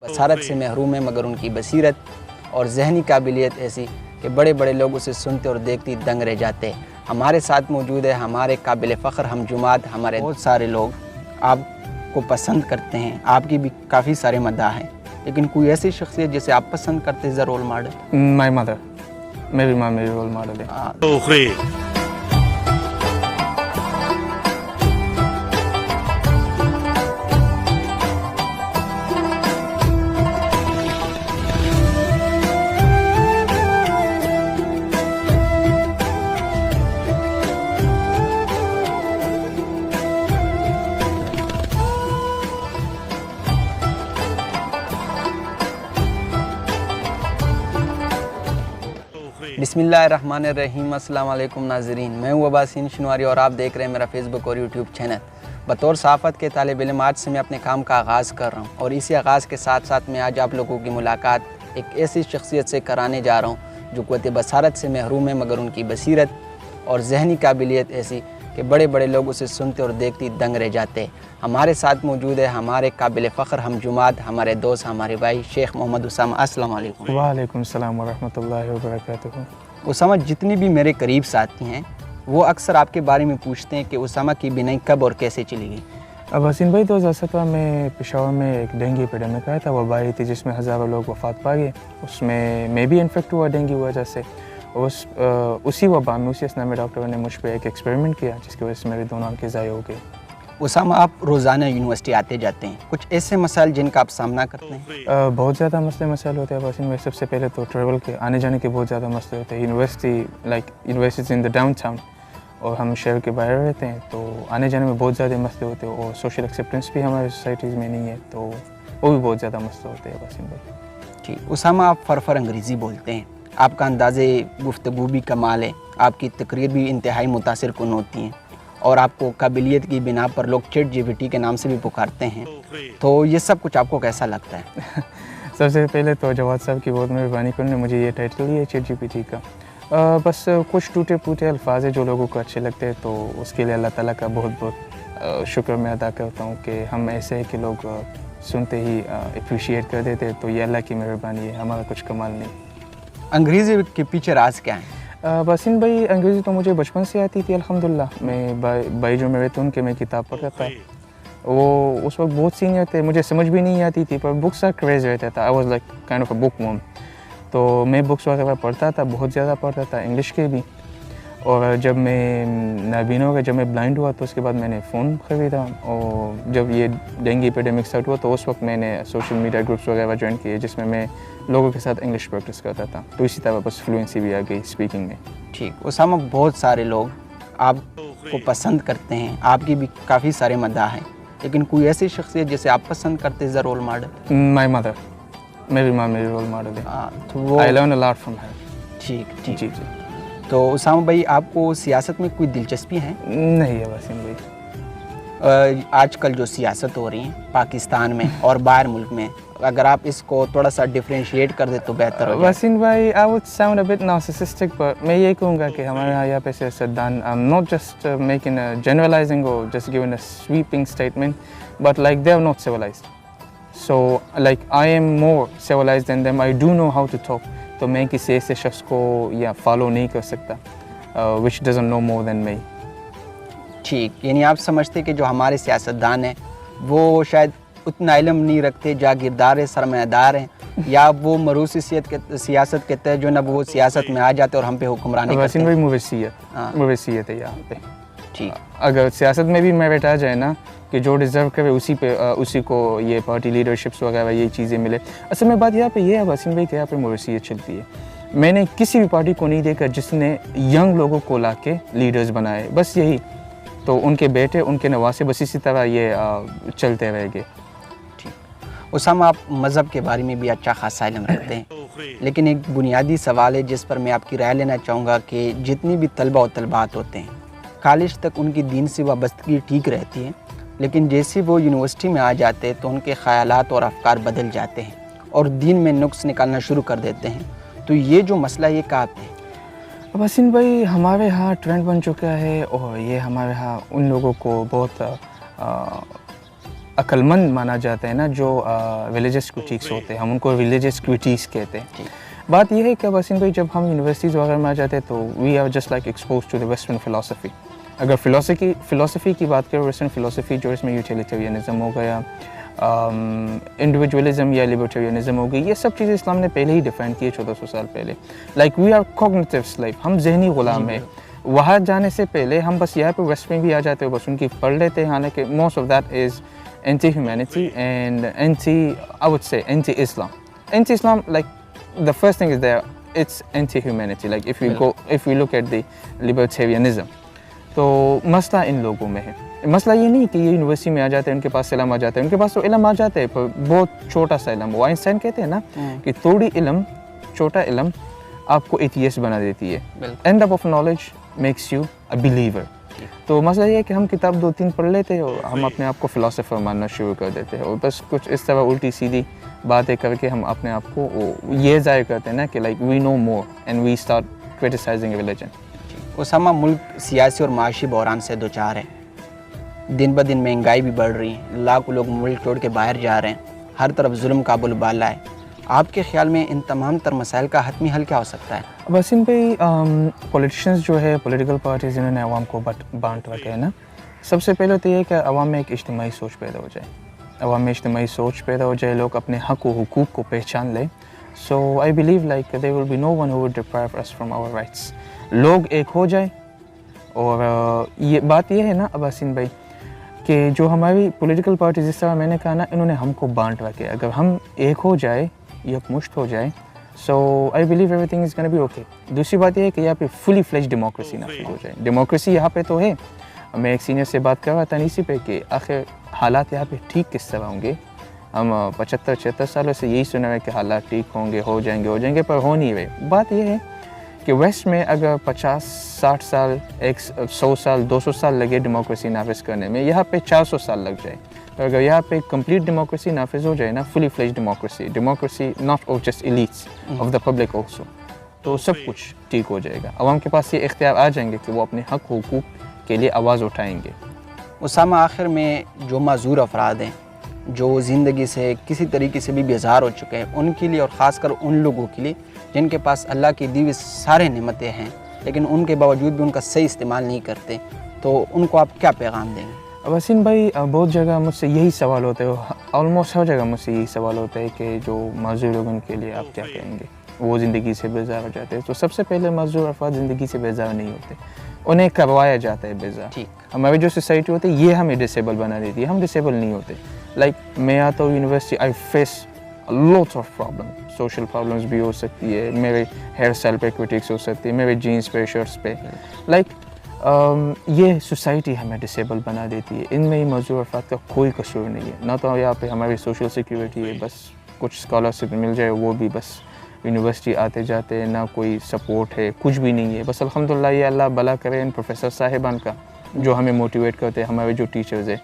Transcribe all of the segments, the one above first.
बसारत से महरूम है, मगर उनकी बसीरत और जहनी काबिलियत ऐसी कि बड़े बड़े लोग उसे सुनते और देखते दंग रह जाते हैं। हमारे साथ मौजूद है हमारे काबिल फ़ख्र हमजुमात, हमारे बहुत सारे लोग आपको पसंद करते हैं, आपकी भी काफ़ी सारे मदाह हैं, लेकिन कोई ऐसी शख्सियत जिसे आप पसंद करते हैं, रोल मॉडल? माई मदर, मेरी माँ मेरी रोल मॉडल है। बिस्मिल्लाहिर्रहमानिर्रहीम। अस्सलाम वालेकुम नाज़रीन, मैं हूँ अब्बासीन शनवारी और आप देख रहे हैं मेरा फेसबुक और यूट्यूब चैनल। बतौर सहाफ़त के तालिब इल्म आज से मैं अपने काम का आगाज़ कर रहा हूँ और इसी आगाज़ के साथ साथ मैं आज आप लोगों की मुलाकात एक ऐसी शख्सियत से कराने जा रहा हूँ जो क़ुव्वत बसारत से महरूम है, मगर उनकी बसीरत और जहनी काबिलियत ऐसी कि बड़े बड़े लोग उसे सुनते और देखते दंग रह जाते हैं। हमारे साथ मौजूद है हमारे काबिल फ़ख्र हमजुमात, हमारे दोस्त, हमारे भाई शेख मोहम्मद उसामा। अस्सलाम वालेकुम। वालेकुम सलाम व रहमतुल्लाहि व बरकातुहू। उसामा, जितनी भी मेरे करीब साथी हैं वो अक्सर आपके बारे में पूछते हैं कि उसामा की बिनाई कब और कैसे चली गई? अब्बासीन भाई 2017 में पेशावर में एक डेंगू एपिडेमिक आया था, वबा आई थी जिसमें हज़ारों लोग वफ़ात पा गए। उसमें मैं भी इन्फेक्ट हुआ डेंगू वजह से। उसी वबा में उसी असना में डॉक्टरों ने मुझ पर एक एक्सपेरिमेंट किया जिसकी वजह से मेरे दोनों आंखें ज़ाया हो गई। उसामा, आप रोज़ाना यूनिवर्सिटी आते जाते हैं, कुछ ऐसे मसाइल जिनका आप सामना करते हैं? बहुत ज़्यादा मसाइल होते हैं अब्बासीन भाई। सबसे पहले तो ट्रैवल के आने जाने के बहुत ज़्यादा मसले होते हैं। University in the down town और हम शहर के बाहर रहते हैं, तो आने जाने में बहुत ज़्यादा मसले होते हैं और सोशल एक्सेप्टेंस भी हमारे सोसाइटीज़ में नहीं है, तो वो भी बहुत ज़्यादा मसले होते हैं अब्बासीन भाई। ठीक। उसामा, आप फरफर अंग्रेज़ी बोलते हैं, आपका अंदाज़े गुफ्तगू भी कमाल है, आपकी तकरीर भी इंतहाई मुतासिर कुन होती हैं और आपको काबिलियत की बिना पर लोग चैट जीपीटी के नाम से भी पुकारते हैं, तो ये सब कुछ आपको कैसा लगता है? सबसे पहले तो जवाद साहब की बहुत मेहरबानी करने मुझे ये टाइटल दिया चैट जीपीटी का। बस कुछ टूटे फूटे अल्फाज है जो लोगों को अच्छे लगते हैं, तो उसके लिए अल्लाह ताला का बहुत बहुत शुक्र मैं अदा करता हूँ कि हम ऐसे हैं कि लोग सुनते ही अप्रिशिएट कर देते हैं, तो ये अल्लाह की मेहरबानी है, हमारा कुछ कमाल नहीं। अंग्रेज़ी के पीछे राज क्या है? बासिन भाई, अंग्रेज़ी तो मुझे बचपन से आती थी अल्हम्दुलिल्लाह। मैं भाई जो मेरे थे उनके मैं किताब पढ़ता था। वो उस वक्त बहुत सीनियर थे, मुझे समझ भी नहीं आती थी, पर बुक्स का क्रेज़ रहता था। I was like kind of a book worm, तो मैं बुक्स वगैरह पढ़ता था, बहुत ज़्यादा पढ़ता था, इंग्लिश के भी। और जब मैं नाबीना हो गया, जब मैं ब्लाइंड हुआ, तो उसके बाद मैंने फ़ोन ख़रीदा और जब ये डेंगू एपिडेमिक स्टार्ट हुआ तो उस वक्त मैंने सोशल मीडिया ग्रुप्स वगैरह ज्वाइन किए जिसमें मैं लोगों के साथ इंग्लिश प्रैक्टिस करता था, तो इसी तरह बस फ्लुएंसी भी आ गई स्पीकिंग में। ठीक। उसामा, बहुत सारे लोग आपको पसंद करते हैं, आपकी भी काफ़ी सारे मदाह हैं, लेकिन कोई ऐसी शख्सियत जिसे आप पसंद करते हैं, रोल मॉडल? माई मदर, मेरी माँ मेरी रोल मॉडल है। तो वो I learn a lot from her. ठीक ठीक। जी जी। तो उसामा भाई, आपको सियासत में कोई दिलचस्पी है? नहीं है वसीम भाई। आजकल जो सियासत हो रही है पाकिस्तान में और बाहर मुल्क में, अगर आप इसको थोड़ा सा डिफरेंशिएट कर दे तो बेहतर हो। वसीम भाई, I would sound a bit narcissistic, पर मैं ये कहूँगा कि हमारे यहाँ पे सियासतदान, I am not just making a generalising और just giving a sweeping statement, but like they are not civilised, so like I am more civilised than them. I do know how to talk, तो मैं किसी ऐसे शख्स को या follow नहीं कर सकता विच doesn't know more than me. ठीक, यानी आप समझते कि जो हमारे सियासतदान हैं वो शायद उतना इल्म नहीं रखते, जागीरदार है, सरमायादार हैं, या वो मरूसी सियासत के तहत जो ना वो सियासत में आ जाते और हम पे हुक्मरानी करते हैं। मवेशियत है यहाँ पे। ठीक। अगर सियासत में भी मेरिट आ जाए ना कि जो डिज़र्व करे उसी को ये पार्टी लीडरशिप्स वगैरह ये चीज़ें मिले। असल में बात यहाँ पे ये है वसीम भाई कि यहाँ पे मवेशियत चलती है। मैंने किसी भी पार्टी को नहीं देखा जिसने यंग लोगों को ला के लीडर्स बनाए, बस यही, तो उनके बेटे उनके नवासे, बस इसी तरह ये चलते रहेंगे। ठीक। उसामा, आप मज़हब के बारे में भी अच्छा खासा इल्म रखते हैं, लेकिन एक बुनियादी सवाल है जिस पर मैं आपकी राय लेना चाहूँगा कि जितनी भी तलबा और तलबात होते हैं, कॉलेज तक उनकी दीन से वाबस्तगी ठीक रहती है, लेकिन जैसे वो यूनिवर्सिटी में आ जाते हैं तो उनके ख़यालात और अफकार बदल जाते हैं और दीन में नुक्स निकालना शुरू कर देते हैं। तो ये जो मसला ये कहाँ पे है? वसीम भाई, हमारे यहाँ ट्रेंड बन चुका है और ये हमारे यहाँ उन लोगों को बहुत अक्लमंद माना जाता है ना, जो रिलीजियस क्रिटिक्स होते हैं, हम उनको रिलीजियस क्रिटिक्स कहते हैं। बात यह है कि वसीम भाई जब हम यूनिवर्सिटीज़ वगैरह में आ जाते हैं तो we are just like expose to the western philosophy. अगर फ़िलासफ़ी की बात करें, वेस्टर्न फ़िलासफ़ी जो इसमें यूटिलिटेरियनिज़म हो गया, इंडिविजुअलिज़म या लिबर्टेरियनिज़म हो गई, ये सब चीज़ें इस्लाम ने पहले ही डिफ़ाइन की है 1400 साल पहले। Like we are cognitive slave, हम जहनी ग़ुलाम हैं। वहाँ जाने से पहले हम बस यहाँ पे वेस्ट में भी आ जाते हैं, बस उनकी पढ़ लेते हैं, हालांकि most of that is anti humanity and I would say anti Islam. Like the first thing is there, it's anti-humanity. Like if we look at the libertarianism, तो मसला इन लोगों में है। मसला ये नहीं कि ये यूनिवर्सिटी में आ जाते हैं, उनके पास इल्म आ जाता है, उनके पास तो इल्म आ जाता है पर बहुत छोटा सा इल्म। आइंस्टाइन कहते हैं ना कि थोड़ी इल्म, छोटा इल्म आपको एथियस्ट बना देती है। End of knowledge makes you a believer. तो मसला ये है कि हम किताब 2-3 पढ़ लेते हैं और हम अपने आप को फ़िलासफ़र मानना शुरू कर देते हैं, और बस कुछ इस तरह उल्टी सीधी बातें करके हम अपने आप को ये ज़ाहिर करते हैं ना कि like we know more and we start criticising religion. Usama, मुल्क सियासी और माशी बहरान से दो चार है। दिन ब दिन महंगाई भी बढ़ रही है, लाखों लोग मुल्क छोड़ के बाहर जा रहे हैं, हर तरफ जुल्म का बुलबाला है। आपके ख्याल में इन तमाम तर मसाइल का हतमी हल क्या हो सकता है? वसीम भाई, पॉलिटिशियंस जो है, पॉलिटिकल पार्टीज़, इन्होंने आवाम को बांट रखे है ना। सबसे पहले तो ये कि आवाम में एक इज्तिमाई सोच पैदा हो जाए, आवाम में इज्तिमाई सोच पैदा हो जाए, लोग अपने हक़ व हुकूक़ को पहचान लें। So I believe like there will be no one who would deprive us from our rights. लोग एक हो जाए, और ये बात ये है ना अब्बासिन भाई कि जो हमारी पॉलिटिकल पार्टीज़, जिस तरह मैंने कहा ना, इन्होंने हमको बांट रखे। अगर हम एक हो जाए, यकमुश्त हो जाए, so I believe everything is gonna be okay. दूसरी बात यह है कि यहाँ पे फुली फ्लेज डेमोक्रेसी नाफिज हो जाए। डेमोक्रेसी यहाँ पे तो है। मैं एक सीनियर से बात कर रहा था इसी पे कि आखिर हालात यहाँ पे ठीक किस तरह होंगे। हम 75-76 सालों से यही सुना है कि हालात ठीक होंगे, हो जाएंगे, पर हो नहीं रहे। बात यह है कि वेस्ट में अगर 50-60 साल, 100 साल, 200 साल लगे डेमोक्रेसी नाफिज करने में, यहाँ पे 400 साल लग जाए। तो अगर यहाँ पे कंप्लीट डेमोक्रेसी नाफिज हो जाए ना, fully fledge democracy not of just elites of the public also, तो सब कुछ ठीक हो जाएगा। आवाम के पास ये इख्तियार आ जाएंगे कि वो अपने हक़ हुकूक़ के लिए आवाज़ उठाएंगे। उसामा, आखिर में जो माजूर अफराद हैं, जो ज़िंदगी से किसी तरीके से भी बेजार हो चुके हैं, उनके लिए और ख़ासकर उन लोगों के लिए जिनके पास अल्लाह की दी हुई सारे नेमतें हैं, लेकिन उनके बावजूद भी उनका सही इस्तेमाल नहीं करते, तो उनको आप क्या पैगाम देंगे? वसीम भाई, बहुत जगह मुझसे यही सवाल होता है, ऑलमोस्ट हर जगह मुझसे यही सवाल होता है कि जो माजूर लोग, उनके लिए आप क्या कहेंगे? वो ज़िंदगी से बेजार हो जाते हैं। तो सबसे पहले माजूर अफराद ज़िंदगी से बेजार नहीं होते, उन्हें करवाया जाता है बेजार। ठीक, हमारी जो सोसाइटी होती है ये हमें डिसेबल बना देती है, हम डिसेबल नहीं होते। लाइक मैं आता हूँ university, I face lots of problem, social problems भी हो सकती है, मेरे हेयर स्टाइल पे क्रिटिक्स हो सकती है, मेरे जीन्स पे, शर्ट्स पे। लाइक ये सोसाइटी हमें डिसेबल बना देती है। इनमें ही मजदूर अफराद का कोई कसूर नहीं है। ना तो यहाँ पे हमारी सोशल सिक्योरिटी है, बस कुछ स्कॉलरशिप मिल जाए, वो भी बस यूनिवर्सिटी आते जाते, ना कोई सपोर्ट है, कुछ भी नहीं है। बस अल्हम्दुलिल्लाह, ये अल्लाह भला करे इन प्रोफेसर साहिबान का, जो हमें मोटिवेट करते हैं। हमारे जो टीचर्स हैं,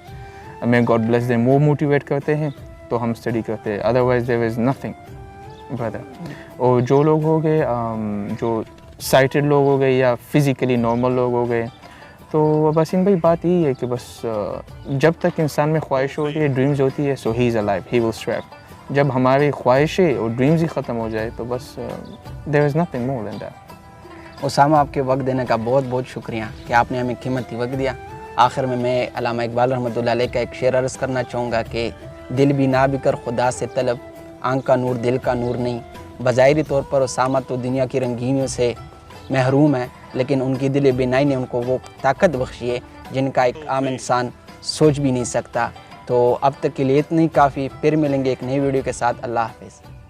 हमें गॉड ब्लेस देम, वो मोटिवेट करते हैं तो हम स्टडी करते हैं, otherwise there is nothing brother. और जो लोग हो गए, जो साइटेड लोग हो गए या फिज़िकली नॉर्मल लोग हो गए, तो बस इन भाई बात यही है कि बस जब तक इंसान में ख्वाहिश होती है, ड्रीम्स होती है, so he is alive, he will strive. जब हमारी ख्वाहिशें और ड्रीम्स ही ख़त्म हो जाए तो बस there is nothing more than that. Usama, आपके वक्त देने का बहुत बहुत शुक्रिया कि आपने हमें कीमती वक्त दिया। आखिर में मैं अल्लामा इकबाल रहमतुल्लाह अलैह का एक शेर अर्ज़ करना चाहूँगा कि दिल भी ना बिकर खुदा से तलब, आँख का नूर दिल का नूर नहीं। बज़ाहिरी तौर पर उसामा तो दुनिया की रंगीनियों से महरूम है, लेकिन उनकी दिल बिनाई ने उनको वो ताकत बख्शी है जिनका एक आम इंसान सोच भी नहीं सकता। तो अब तक के लिए इतनी काफ़ी, फिर मिलेंगे एक नई वीडियो के साथ। अल्लाह हाफ़िज़।